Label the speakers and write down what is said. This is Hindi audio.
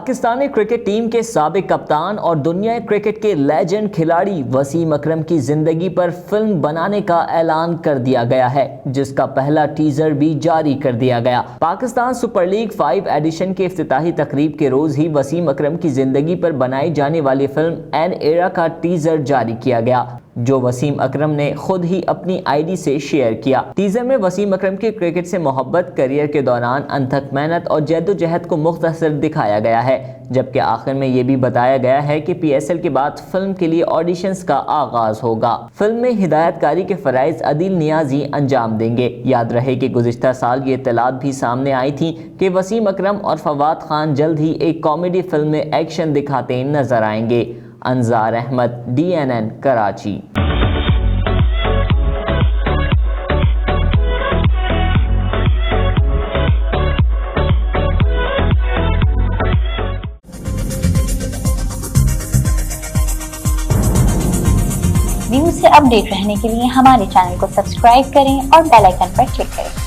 Speaker 1: पाकिस्तानी क्रिकेट टीम के साबिक कप्तान और दुनिया क्रिकेट के लेजेंड खिलाड़ी वसीम अकरम की जिंदगी पर फिल्म बनाने का ऐलान कर दिया गया है, जिसका पहला टीजर भी जारी कर दिया गया। पाकिस्तान सुपर लीग 5 एडिशन के इफ्तिताही तकरीब के रोज ही वसीम अकरम की जिंदगी पर बनाई जाने वाली फिल्म एन एरा का टीजर जारी किया गया, जो वसीम अकरम ने खुद ही अपनी आईडी से शेयर किया। टीजर में वसीम अकरम की क्रिकेट से मोहब्बत, करियर के दौरान अनथक मेहनत और जद्दोजहद को मुख्तसर दिखाया गया है, जबकि आखिर में यह भी बताया गया है कि PSL के बाद फिल्म के लिए ऑडिशंस का आगाज होगा। फिल्म में हिदायतकारी के फराइज अदील नियाजी अंजाम देंगे। याद रहे कि गुज़िश्ता साल ये इत्तलात भी सामने आई थी कि वसीम अकरम और फवाद खान जल्द ही एक कॉमेडी फिल्म में एक्शन दिखाते नजर आएंगे। अंजार अहमद, DNN, कराची।
Speaker 2: न्यूज़ से अपडेट रहने के लिए हमारे चैनल को सब्सक्राइब करें और बेल आइकन पर क्लिक करें।